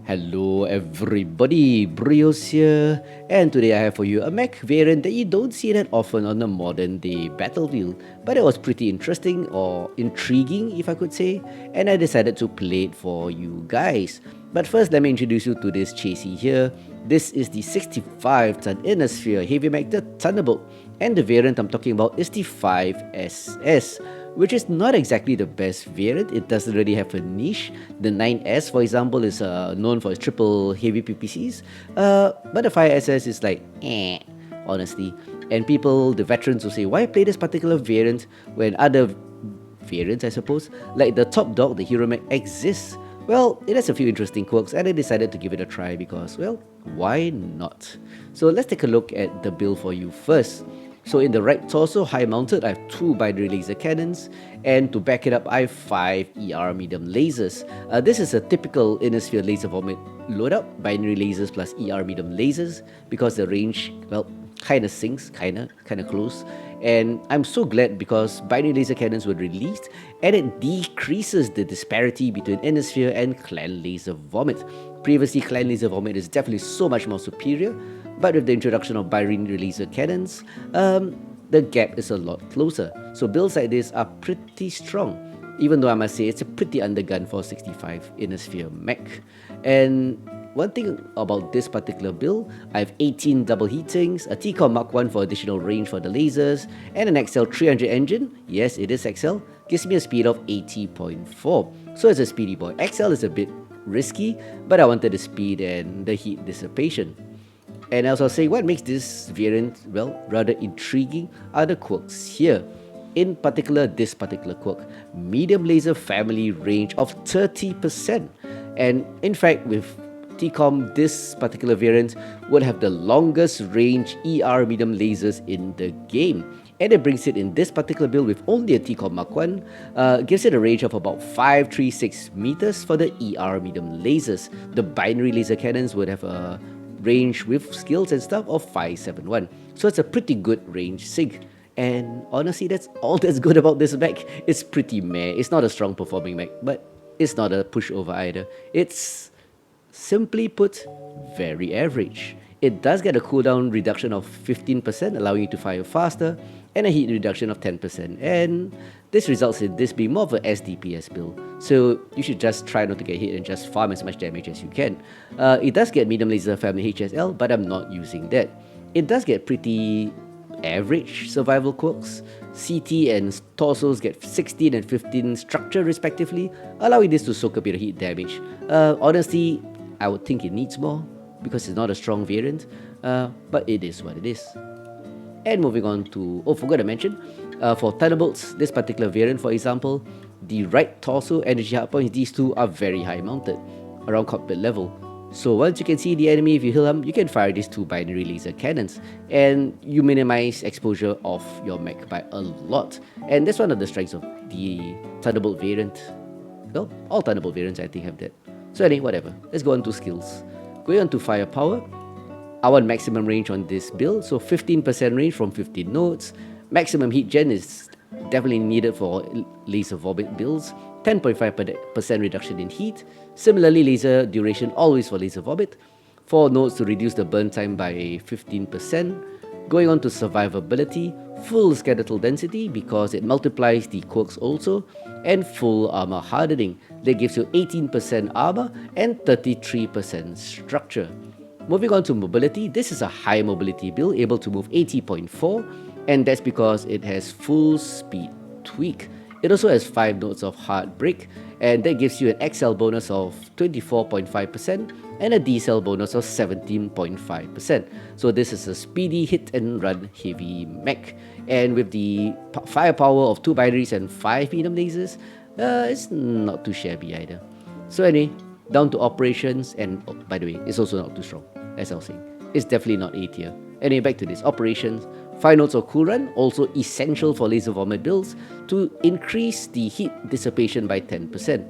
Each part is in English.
Hello everybody, BrioS here, and today I have for you a mech variant that you don't see that often on the modern day battlefield, but it was pretty interesting or intriguing if I could say, and I decided to play it for you guys. But first let me introduce you to this chassis here. This is the 65-ton Inner Sphere Heavy Mech, the Thunderbolt, and the variant I'm talking about is the 5SS, which is not exactly the best variant. It doesn't really have a niche. The 9S, for example, is known for its triple heavy PPCs, but the 5SS is like, honestly. And people, the veterans, will say, why play this particular variant when other variants, I suppose, like the top dog, the Hero Mech, exists? Well, it has a few interesting quirks, and I decided to give it a try because, well, why not? So let's take a look at the build for you first. So in the right torso, high mounted, I have 2 binary laser cannons, and to back it up, I have 5 ER medium lasers. This is a typical Inner Sphere Laservomit loadout, binary lasers plus ER medium lasers, because the range, well, kinda syncs, kinda close. And I'm so glad because binary laser cannons were released, and it decreases the disparity between Inner Sphere and Clan Laservomit. Previously, Clan Laservomit is definitely so much more superior, but with the introduction of binary laser cannons, the gap is a lot closer. So builds like this are pretty strong, even though I must say it's a pretty undergun for 65 Inner Sphere mech. And one thing about this particular build, I have 18 double heatings, a TCOM Mark 1 for additional range for the lasers, and an XL 300 engine. Yes, it is XL, gives me a speed of 80.4. So it's a speedy boy. XL is a bit risky, but I wanted the speed and the heat dissipation. And as I'll say, what makes this variant, well, rather intriguing are the quirks here. In particular, this particular quirk, medium laser family range of 30%. And in fact, with TCOM, this particular variant would have the longest range ER medium lasers in the game. And it brings it in this particular build with only a TCOM Mark 1, gives it a range of about 536 meters for the ER medium lasers. The binary laser cannons would have a range with skills and stuff of 571. So it's a pretty good range sig. And honestly, that's all that's good about this mech. It's pretty meh. It's not a strong performing mech, but it's not a pushover either. It's, simply put, very average. It does get a cooldown reduction of 15%, allowing you to fire faster, and a heat reduction of 10%. And this results in this being more of a SDPS build. So you should just try not to get hit and just farm as much damage as you can. It does get medium laser family HSL, but I'm not using that. It does get pretty average survival quirks. CT and torsos get 16 and 15 structure respectively, allowing this to soak a bit of heat damage. Honestly, I would think it needs more because it's not a strong variant, but it is what it is. And moving on to, forgot to mention, for Thunderbolts, this particular variant, for example, the right torso energy hard points, these two are very high mounted, around cockpit level. So once you can see the enemy, if you heal them, you can fire these 2 binary laser cannons, and you minimize exposure of your mech by a lot. And that's one of the strengths of the Thunderbolt variant. Well, all Thunderbolt variants I think have that. So anyway, whatever. Let's go on to skills. Going on to firepower, I want maximum range on this build, so 15% range from 15 nodes. Maximum heat gen is definitely needed for Laservomit builds. 10.5% reduction in heat. Similarly, laser duration always for Laservomit. 4 nodes to reduce the burn time by 15%. Going on to survivability, full skeletal density because it multiplies the quirks also, and full armor hardening. That gives you 18% armor and 33% structure. Moving on to mobility, this is a high mobility build, able to move 80.4, and that's because it has full speed tweak. It also has 5 nodes of hard brake, and that gives you an XL bonus of 24.5% and a decel bonus of 17.5%. So this is a speedy hit and run heavy mech, and with the firepower of 2 binaries and 5 medium lasers, it's not too shabby either. So anyway, down to operations, and by the way, it's also not too strong, as I was saying. It's definitely not A tier. Anyway, back to this. Operations. 5 nodes of cool run, also essential for Laservomit builds to increase the heat dissipation by 10%.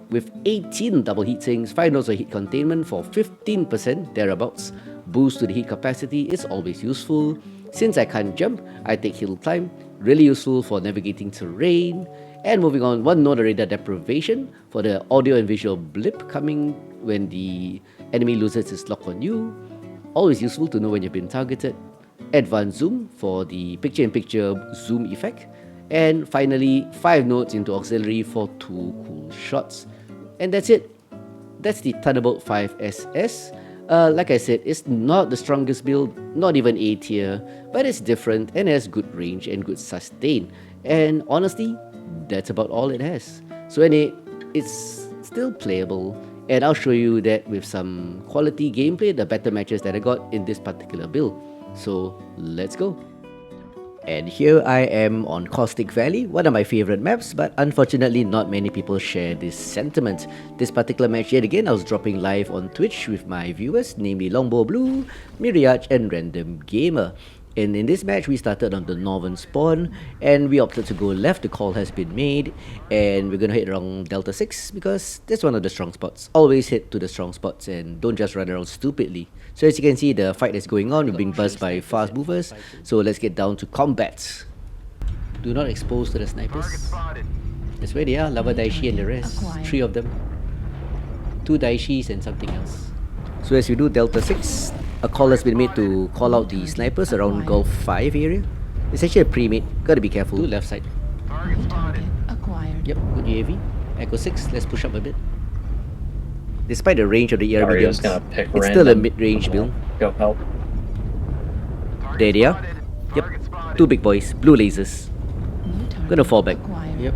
With 18 double heat sinks, 5 nodes of heat containment for 15% thereabouts. Boost to the heat capacity is always useful. Since I can't jump, I take hill climb, really useful for navigating terrain. And moving on, one node radar deprivation for the audio and visual blip coming when the enemy loses its lock on you. Always useful to know when you've been targeted. Advanced zoom for the picture-in-picture zoom effect. And finally, 5 nodes into auxiliary for 2 cool shots. And that's it. That's the Thunderbolt 5 SS. Like I said, it's not the strongest build, not even A tier, but it's different and has good range and good sustain. And honestly, that's about all it has. So anyway, it's still playable, and I'll show you that with some quality gameplay, the better matches that I got in this particular build. So let's go. And here I am on Caustic Valley, one of my favorite maps, but unfortunately not many people share this sentiment. This particular match yet again, I was dropping live on Twitch with my viewers, namely Longbow Blue, Miriaj and Random Gamer. And in this match, we started on the northern spawn, and we opted to go left. The call has been made, and we're gonna hit around Delta 6 because that's one of the strong spots. Always hit to the strong spots and don't just run around stupidly. So as you can see, the fight is going on. We're being buzzed by fast movers. So let's get down to combat. Do not expose to the snipers. That's where they are, Lava Daishi and the rest. 3 of them. 2 Daishis and something else. So as we do Delta 6, a call has been made to call out the snipers around Gulf 5 area. It's actually a pre-made, gotta be careful. To left side. Yep, good UAV. Echo 6, let's push up a bit. Despite the range of the air mediums, it's still a mid-range build. Go help. There they are. Yep, 2 big boys, blue lasers. Gonna fall back. Yep.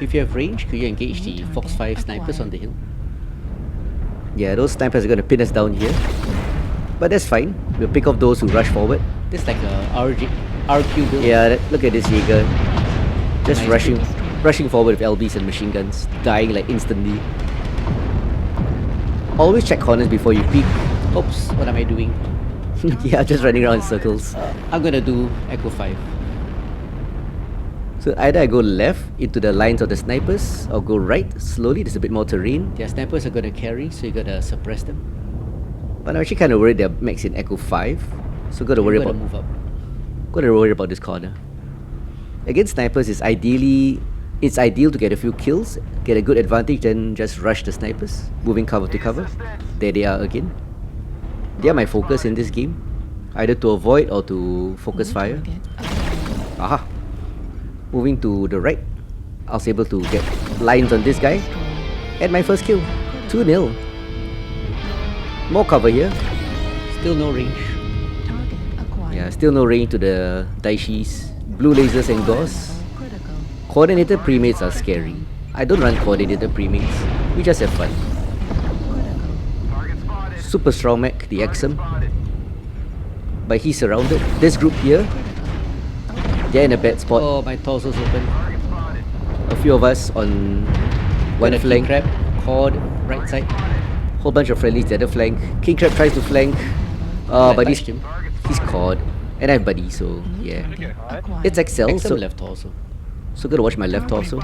If you have range, could you engage the Fox 5 snipers on the hill? Yeah, those snipers are gonna pin us down here. But that's fine. We'll pick off those who rush forward. This is like a RQ build. Yeah, look at this Jaeger. Just nice rushing forward with LBs and machine guns. Dying like instantly. Always check corners before you peek. Oops, what am I doing? Yeah, just running around in circles. I'm gonna do Echo 5. So either I go left into the lines of the snipers, or go right slowly. There's a bit more terrain. Their snipers are gonna carry, so you gotta suppress them. But I'm actually kind of worried they're max in Echo 5, so gotta worry about move up. Gotta worry about this corner. Against snipers, it's ideal to get a few kills, get a good advantage, then just rush the snipers, moving cover to cover. There they are again. They are my focus in this game, either to avoid or to focus fire. Aha! Moving to the right, I was able to get lines on this guy. And my first kill. 2-0. More cover here. Still no range. Yeah, still no range to the Daishis. Blue lasers and gauze. Coordinated premates are scary. I don't run coordinated premates. We just have fun. Super strong mech, the Exum. But he's surrounded. This group here, they're in a bad spot. Oh, my torso's open. A few of us on one flank. King Crab, Cord, right side. Whole bunch of friendlies the other flank. King Crab tries to flank. But he's Cord. And I have Buddy, so yeah. It's Excel, so left torso. So gotta watch my left torso.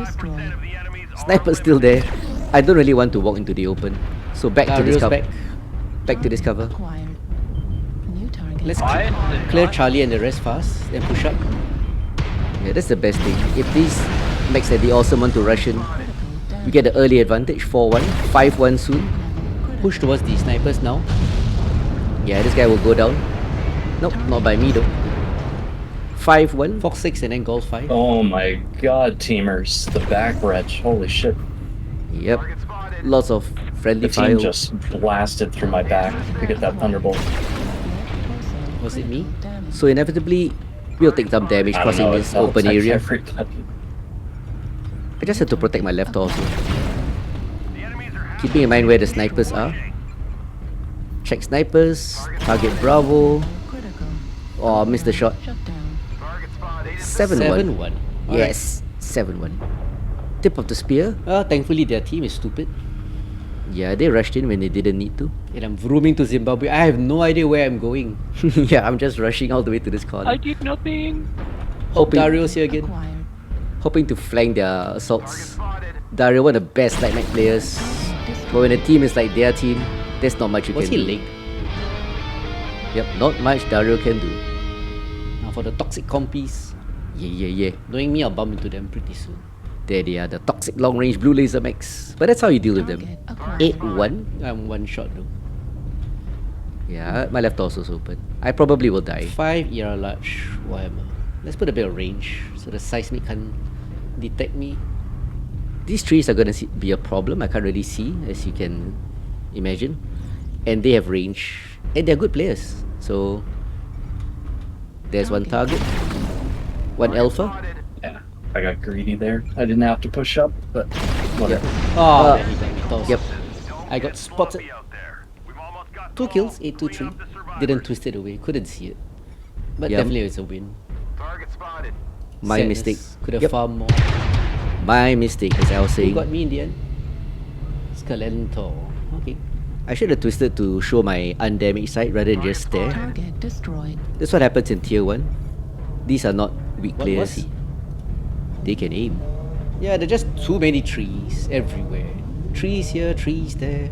Sniper's still there. I don't really want to walk into the open. So back to this cover. Back to this cover. Let's clear Charlie and the rest fast, then push up. Yeah, that's the best thing. If these mechs that the awesome want to rush in, we get the early advantage. 4-1, 5-1 soon. Push towards the snipers now. Yeah, this guy will go down. Nope, not by me though. 5-1, Fox 6 and then Golf 5. Oh my god, teamers. The back wretch. Holy shit. Yep. Lots of friendly fire. The team just blasted through my back to get that Thunderbolt. Was it me? So inevitably, we'll take some damage crossing this open area. I just had to protect my left torso. Keeping in mind where the snipers are. Check snipers, target Bravo. Oh, missed the shot. 7-1. Yes, 7-1. Tip of the spear. Thankfully their team is stupid. Yeah, they rushed in when they didn't need to. And I'm vrooming to Zimbabwe. I have no idea where I'm going. Yeah, I'm just rushing all the way to this corner. I did nothing. Hoping Dario's here again. Hoping to flank their assaults. Dario, one of the best light mech players. But when a team is like their team, there's not much you can do. Was he late? Yep, not much Dario can do. Now for the toxic compies. Yeah. Knowing me, I'll bump into them pretty soon. There they are, the toxic long-range blue laser mechs. But that's how you deal with them. 8-1. I'm one shot though. Yeah, my left torso's open. I probably will die. 5 ER large Warhammer. Let's put a bit of range so the seismic can't detect me. These trees are gonna be a problem. I can't really see, as you can imagine. And they have range. And they're good players. So there's one target. One alpha. Yeah, I got greedy there. I didn't have to push up, but whatever. Oh, there he got me tossed. Yep. I got spotted. 2 kills, 8-2-3. Didn't twist it away. Couldn't see it. But definitely it's a win. My Sadness. mistake. Could have farmed more. My mistake, as I was saying. Who got me in the end? Scalento. Okay. I should have twisted to show my undamaged side rather than just stare. Target destroyed. That's what happens in tier 1. These are not weak What was players. he? They can aim. Yeah, there are just too many trees everywhere. Trees here, trees there.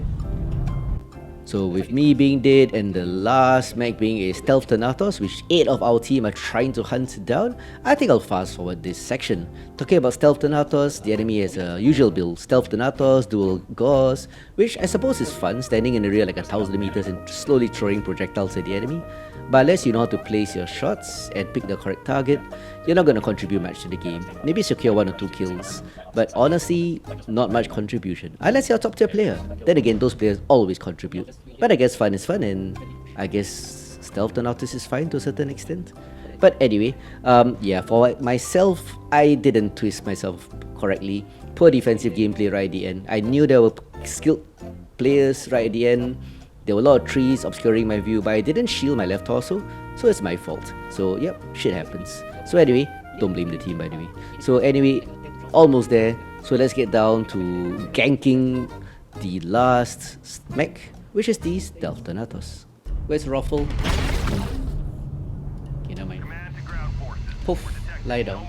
So with me being dead and the last mech being a stealth Thanatos, which 8 of our team are trying to hunt down, I think I'll fast forward this section. Talking about stealth Thanatos, the enemy has a usual build, stealth Thanatos, dual gauze, which I suppose is fun, standing in the rear like 1,000 meters and slowly throwing projectiles at the enemy. But unless you know how to place your shots and pick the correct target, you're not going to contribute much to the game. Maybe secure 1 or 2 kills, but honestly, not much contribution. Unless you're a top tier player. Then again, those players always contribute. But I guess fun is fun, and I guess stealth Thanatos is fine to a certain extent. But anyway, yeah, for myself, I didn't twist myself correctly. Poor defensive gameplay right at the end. I knew there were skilled players right at the end. There were a lot of trees obscuring my view, but I didn't shield my left torso, so it's my fault. So yep, shit happens. So anyway, don't blame the team by the way. So anyway, almost there. So let's get down to ganking the last mech, which is the stealth Thanatos. Where's Ruffle? Okay, never mind. Poof, lie down.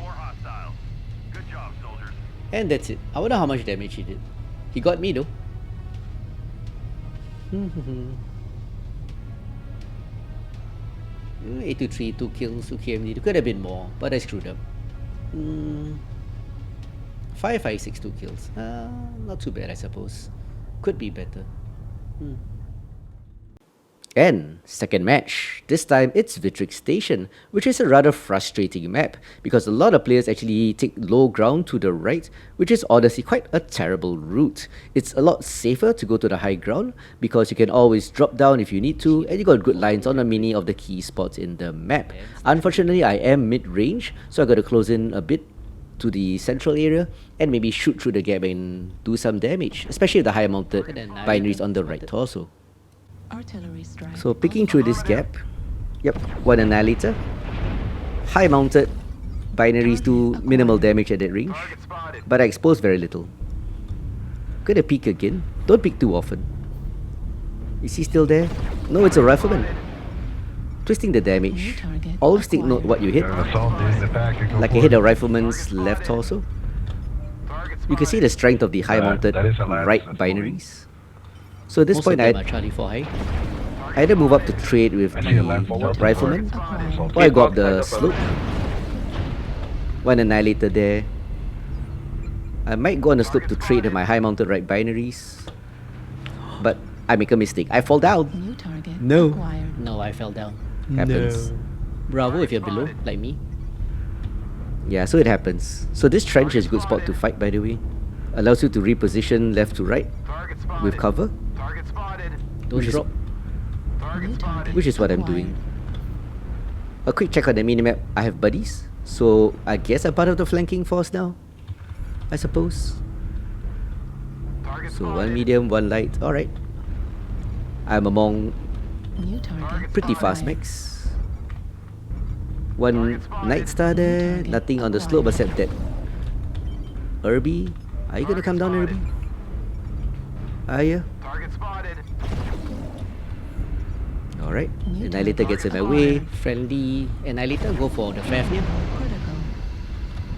And that's it. I wonder how much damage he did. He got me though. 8-3, 2 kills, 2 KMD. There could have been more, but I screwed up. 5-5-6, 2 kills. Not too bad, I suppose. Could be better. And second match. This time it's Vitric Station, which is a rather frustrating map because a lot of players actually take low ground to the right, which is honestly quite a terrible route. It's a lot safer to go to the high ground because you can always drop down if you need to, and you got good lines on many of the key spots in the map. Unfortunately, I am mid-range, so I got to close in a bit to the central area and maybe shoot through the gap and do some damage, especially with the high mounted binaries on the right torso. Artillery strike. So picking through this gap, yep, 1 annihilator. High mounted binaries do minimal damage at that range, but I expose very little. Gonna peek again. Don't peek too often. Is he still there? No, it's a rifleman. Twisting the damage. Always take note what you hit. Like I hit a rifleman's left torso. You can see the strength of the high mounted right binaries. So at this point, I either move up to trade with the rifleman, or I go up the slope. 1 annihilator there. I might go on the slope to trade with my high-mounted right binaries, but I make a mistake. I fall down. New target No. acquired. No, I fell down. Happens. Bravo if you're below, like me. Yeah, so it happens. So this trench is a good spot to fight, by the way. Allows you to reposition left to right with cover. Don't drop. New target Which is what I'm acquired. doing. A quick check on the minimap. I have buddies, so I guess I'm part of the flanking force now, I suppose. So 1 medium, 1 light. Alright. I'm among New target pretty fast acquired. mechs. 1 night star there. Nothing on the slope except that. Irby. Are you gonna come down, Irby? Are you? Alright. New Annihilator target gets in my way. acquired. Friendly Annihilator. Go for the Fafnir. Critical.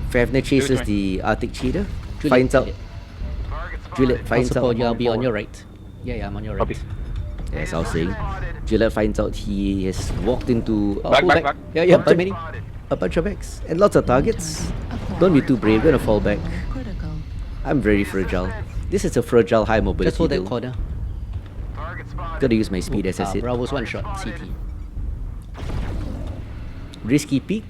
Fafnir chases the Arctic Cheetah. Finds out. Juliet finds out. I'll be on your right. Yeah, I'm on your right. As I was saying. Juliet finds out he has walked into. Back. Yeah, too many. a bunch of mechs and lots of targets. Acquired. Don't be too brave, gonna fall back. Critical. I'm very fragile. This is a fragile high mobility Just hold that build. corner. Gotta use my speed as I said. BrioS one shot, CT. Risky peek.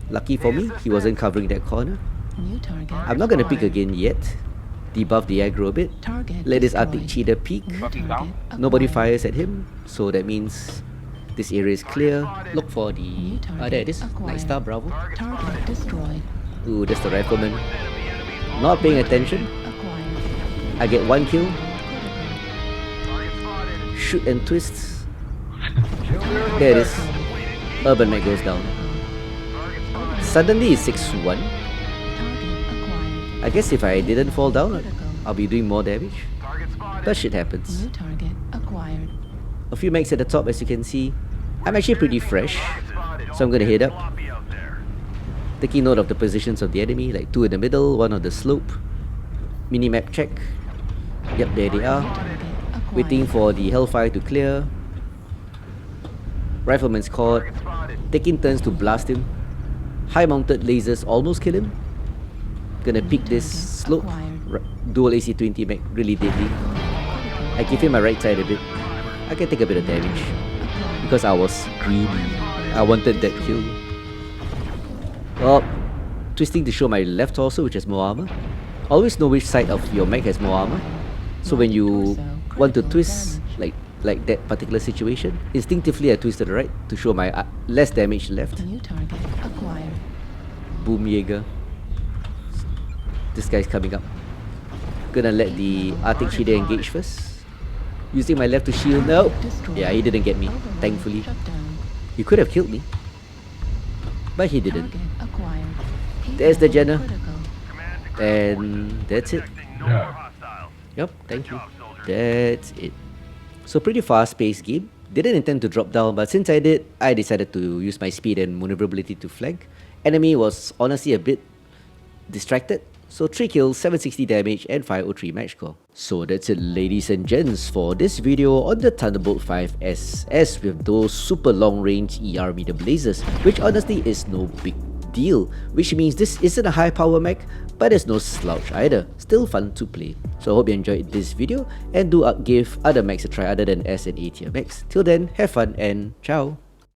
Lucky for me, he wasn't covering that corner. New target. I'm not gonna peek again yet. Debuff the aggro a bit. Target Let this destroyed. Arctic cheater peek. New target Nobody acquired. fires at him, so that means this area is clear. Look for the... New target there it is. acquired. Nice star, Bravo. Target destroyed. Ooh, that's the rifleman. Not paying attention. Acquired. I get 1 kill. Critical. Shoot and twist. There it is. Urban mech goes down. Suddenly it's 6-1. Target acquired. I guess if I didn't fall down, Critical. I'll be doing more damage. But shit happens. New target acquired. A few mechs at the top as you can see. I'm actually pretty fresh, so I'm gonna head up. Taking note of the positions of the enemy, like 2 in the middle, 1 on the slope. Minimap check. Yep, there they are. Target acquired. Waiting for the Hellfire to clear. Rifleman's caught. Taking turns to blast him. High mounted lasers almost kill him. Gonna pick this slope. Dual AC-20 mech, really deadly. I give him my right side a bit. I can take a bit of damage. Because I was greedy. I wanted that kill. Oh, twisting to show my left torso, which has more armor. Always know which side of your mech has more armor. So when you want to twist, like that particular situation, instinctively I twist to the right to show my less damage left. New target acquired. Boom Jaeger. This guy's coming up. Gonna let the Arctic Cheater engage first. Using my left to shield. No! Yeah, he didn't get me, Override thankfully. shut down. He could have killed me. But he didn't. Target acquired. There's the Jenna. Critical. And that's it. Yup, thank you. That's it. So pretty fast-paced game. Didn't intend to drop down, but since I did, I decided to use my speed and maneuverability to flank. Enemy was honestly a bit distracted. So 3 kills, 760 damage and 503 match score. So that's it, ladies and gents, for this video on the Thunderbolt 5 SS with those super long range ER medium lasers, which honestly is no big deal, which means this isn't a high power mech, but it's no slouch either. Still fun to play. So I hope you enjoyed this video and do give other mechs a try other than S and A tier mechs. Till then, have fun and ciao!